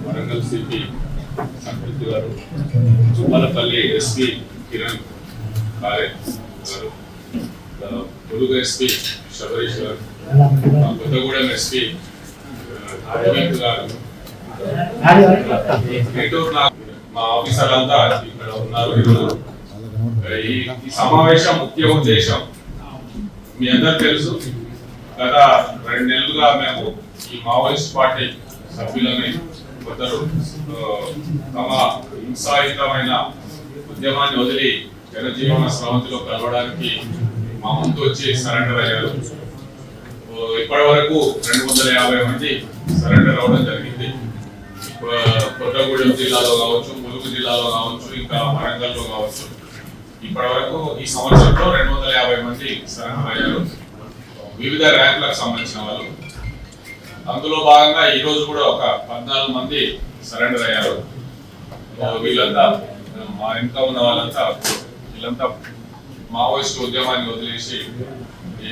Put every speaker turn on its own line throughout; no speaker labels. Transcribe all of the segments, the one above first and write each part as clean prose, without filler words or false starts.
Warangal CP సంతృప్తి గారు, చుమ్మలపల్లి SP Kiran కారే గారు, ములుగు ఎస్పీ శబరీష్ గారు, కొత్తగూడెం ఎస్పీ అరవింద్ గారు, మా ఆఫీసర్ అంతా ఇక్కడ ఉన్నారు. ఈ సమావేశం ముఖ్య ఉద్దేశం మీ అందరు తెలుసు. గత 2 నెలలుగా మేము ఈ మావోయిస్ట్ పార్టీ సభ్యులని కొందరు తమ హింసాయుతమైన ఉద్యమాన్ని వదిలి జనజీవన స్రవంతిలో కలవడానికి మా ముందు వచ్చి సరెండర్ అయ్యారు. ఇప్పటి వరకు 250 మంది సరెండర్ అవ్వడం జరిగింది. కొత్తగూడెం జిల్లాలో కావచ్చు, ములుగు జిల్లాలో కావచ్చు, ఇంకా వరంగల్లో కావచ్చు. ఇప్పటి వరకు ఈ సంవత్సరంలో 250 మంది సరెండర్ అయ్యారు, వివిధ ర్యాంకులకు సంబంధించిన వాళ్ళు. అందులో భాగంగా ఈ రోజు కూడా ఒక 14 మంది సరెండర్ అయ్యారు. వీళ్ళంతా మా ఇంట్లో ఉన్న వీళ్ళంతా మావోయిస్ట్ ఉద్యమాన్ని వదిలేసి ఈ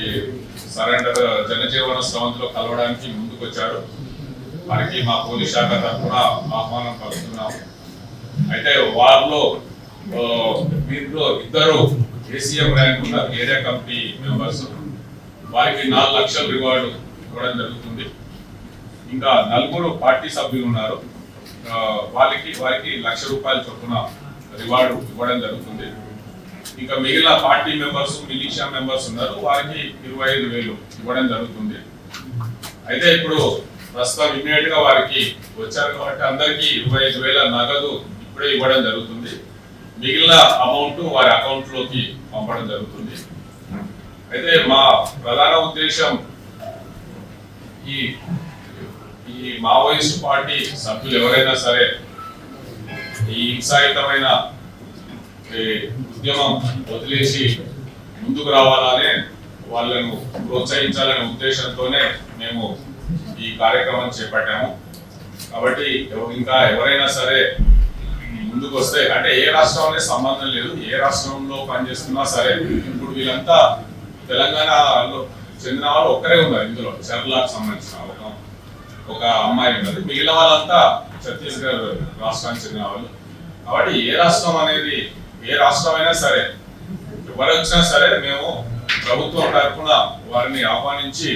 సరెండర్ జనజీవన స్రవంతిలో కలవడానికి ముందుకు వచ్చారు. వారికి మా పోలీస్ శాఖ తరఫున ఆహ్వానం పలుకుతున్నాము. అయితే వారిలో వీరిలో 2 ఏసీఎం ర్యాంక్ ఉన్న ఏరియా కమిటీ మెంబర్స్, వారికి 4 లక్షల రివార్డు ఇవ్వడం జరుగుతుంది. ఇంకా 4 పార్టీ సభ్యులు ఉన్నారు, వారికి ₹1,00,000 చొప్పున రివార్డు ఇవ్వడం జరుగుతుంది. ఇంకా మిగిలిన పార్టీ మెంబర్స్, మిలిషియా మెంబర్స్ ఉన్నారు, వారికి 25,000 ఇవ్వడం జరుగుతుంది. అయితే ఇప్పుడు ప్రస్తుతం ఇమ్మీడియట్ గా వారికి వచ్చారు కాబట్టి అందరికి 25,000 నగదు ఇప్పుడే ఇవ్వడం జరుగుతుంది. మిగిలిన అమౌంట్ వారి అకౌంట్ లోకి పంపడం జరుగుతుంది. అయితే మా ప్రధాన ఉద్దేశం ఈ మావోయిస్ట్ పార్టీ సభ్యులు ఎవరైనా సరే ఈ హింసాయుతమైన ఉద్యమం వదిలేసి ముందుకు రావాలనే వాళ్ళను ప్రోత్సహించాలనే ఉద్దేశంతోనే మేము ఈ కార్యక్రమం చేపట్టాము. కాబట్టి ఇంకా ఎవరైనా సరే ముందుకు వస్తే, అంటే ఏ రాష్ట్రం అనే సంబంధం లేదు, ఏ రాష్ట్రంలో పనిచేస్తున్నా సరే. ఇప్పుడు వీళ్ళంతా తెలంగాణలో చెందిన వాళ్ళు ఒక్కరే ఉన్నారు. ఇందులో చర్లకు సంబంధించిన ఒక అమ్మాయి ఉన్నది, మిగిలిన వాళ్ళంతా ఛత్తీస్గఢ్ రాష్ట్రానికి చెందిన వాళ్ళు. కాబట్టి ఏ రాష్ట్రం అయినా సరే, ఎవరు వచ్చినా సరే, మేము ప్రభుత్వం తరఫున వారిని ఆహ్వానించి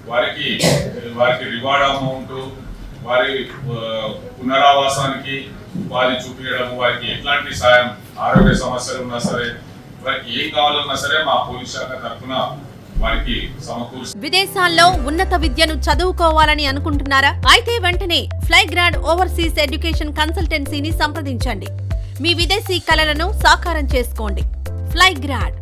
వారికి రివార్డ్ అమౌంట్, వారి పునరావాసానికి ఉపాధి చూపించడం, వారికి ఎట్లాంటి సాయం, ఆరోగ్య సమస్యలు ఉన్నా సరే, వారికి ఏం కావాలన్నా సరే మా పోలీస్ శాఖ తరఫున వారికి సమకూర్చి.
విదేశాల్లో ఉన్నత విద్యను చదువుకోవాలని అనుకుంటున్నారా? అయితే వెంటనే ఫ్లైగ్రాడ్ ఓవర్సీస్ ఎడ్యుకేషన్ కన్సల్టెన్సీని సంప్రదించండి. మీ విదేశీ కలలను సాకారం చేసుకోండి. ఫ్లైగ్రాడ్